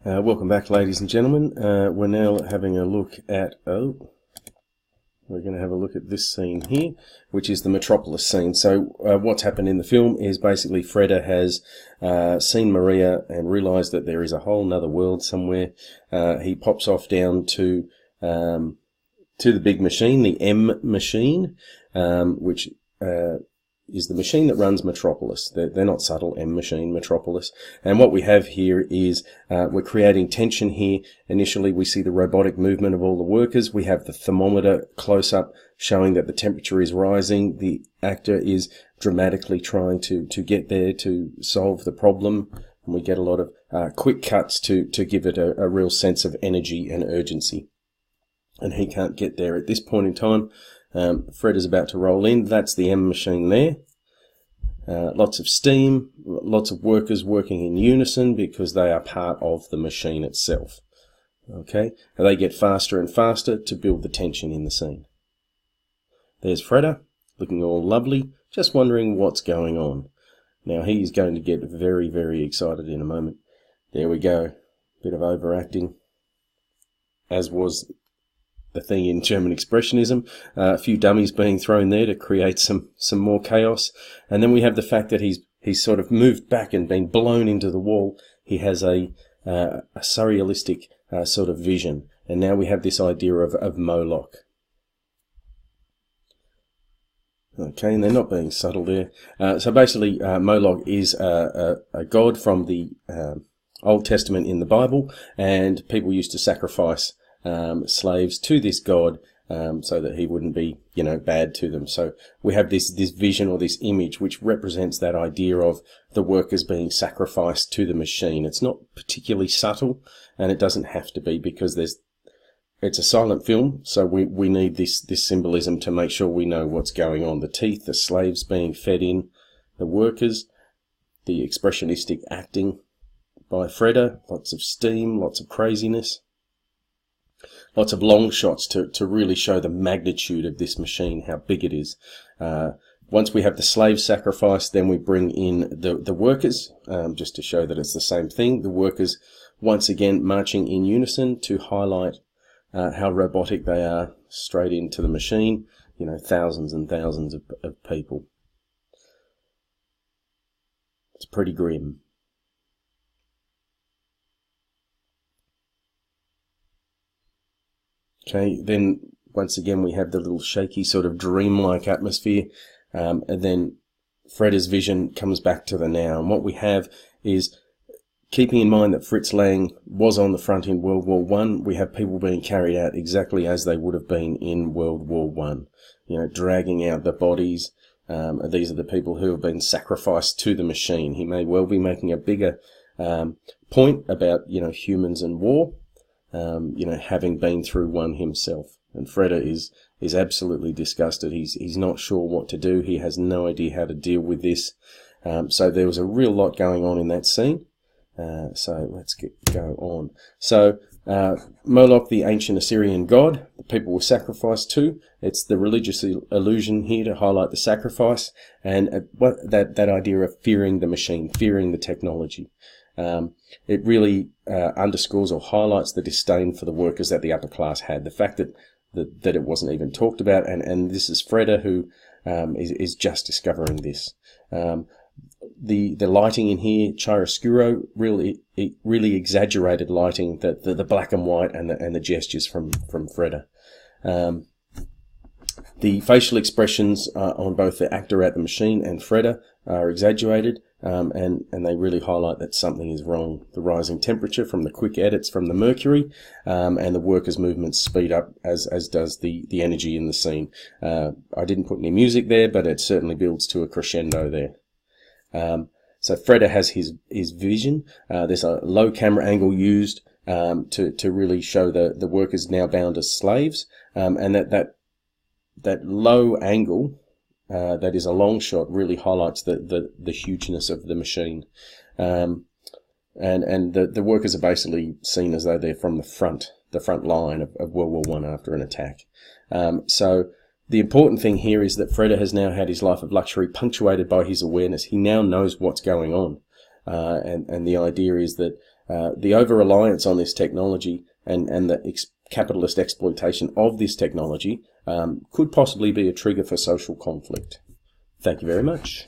Welcome back, ladies and gentlemen. We're now having a look at, we're going to have a look at this scene here, which is the Metropolis scene. So what's happened in the film is basically Freda has seen Maria and realised that there is a whole nother world somewhere. He pops off down to the big machine, the M machine, which is the machine that runs Metropolis. They're not subtle, M machine, Metropolis. And what we have here is we're creating tension here. Initially, we see the robotic movement of all the workers. We have the thermometer close up showing that the temperature is rising. The actor is dramatically trying to get there to solve the problem. And we get a lot of quick cuts to give it a real sense of energy and urgency. And he can't get there at this point in time. Fred is about to roll in. That's the M machine there. Lots of steam, lots of workers working in unison because they are part of the machine itself. Okay, and they get faster and faster to build the tension in the scene. There's Freda, looking all lovely, just wondering what's going on. Now he's going to get very, very excited in a moment. There we go. Bit of overacting, as was the thing in German Expressionism, a few dummies being thrown there to create some more chaos. And then we have the fact that he's sort of moved back and been blown into the wall. He has a surrealistic sort of vision. And now we have this idea of Moloch. Okay, and they're not being subtle there. So basically, Moloch is a god from the Old Testament in the Bible, and people used to sacrifice slaves to this god so that he wouldn't be, bad to them. So we have this vision or this image which represents that idea of the workers being sacrificed to the machine. It's not particularly subtle, and it doesn't have to be, because it's a silent film, so we need this symbolism to make sure we know what's going on. The teeth, the slaves being fed in, the workers, the expressionistic acting by Freda, lots of steam, lots of craziness. Lots of long shots to really show the magnitude of this machine, how big it is. Once we have the slave sacrifice, then we bring in the workers, just to show that it's the same thing. The workers, once again, marching in unison to highlight how robotic they are, straight into the machine. Thousands and thousands of people. It's pretty grim. Okay, then once again we have the little shaky sort of dreamlike atmosphere, and then Freda's vision comes back to the now. And what we have is, keeping in mind that Fritz Lang was on the front in World War One, we have people being carried out exactly as they would have been in World War One. Dragging out the bodies. These are the people who have been sacrificed to the machine. He may well be making a bigger point about humans and war. Having been through one himself. And Freda is absolutely disgusted. He's not sure what to do. He has no idea how to deal with this. So there was a real lot going on in that scene. So let's go on. So Moloch, the ancient Assyrian god, the people were sacrificed to. It's the religious illusion here to highlight the sacrifice, and that idea of fearing the machine, fearing the technology. It really underscores or highlights the disdain for the workers that the upper class had. The fact that it wasn't even talked about, and this is Freda who is just discovering this. The lighting in here, chiaroscuro, really exaggerated lighting, the black and white and the gestures from Freda. The facial expressions on both the actor at the machine and Freda are exaggerated, and they really highlight that something is wrong. The rising temperature from the quick edits from the mercury, and the workers' movements speed up as does the energy in the scene. I didn't put any music there, but it certainly builds to a crescendo there. So Freda has his vision. There's a low camera angle used to really show the workers now bound as slaves, and that low angle, that is a long shot, really highlights the hugeness of the machine. And the workers are basically seen as though they're from the front line of World War One after an attack. So the important thing here is that Freda has now had his life of luxury punctuated by his awareness. He now knows what's going on. And the idea is that the over-reliance on this technology and the capitalist exploitation of this technology could possibly be a trigger for social conflict. Thank you very much.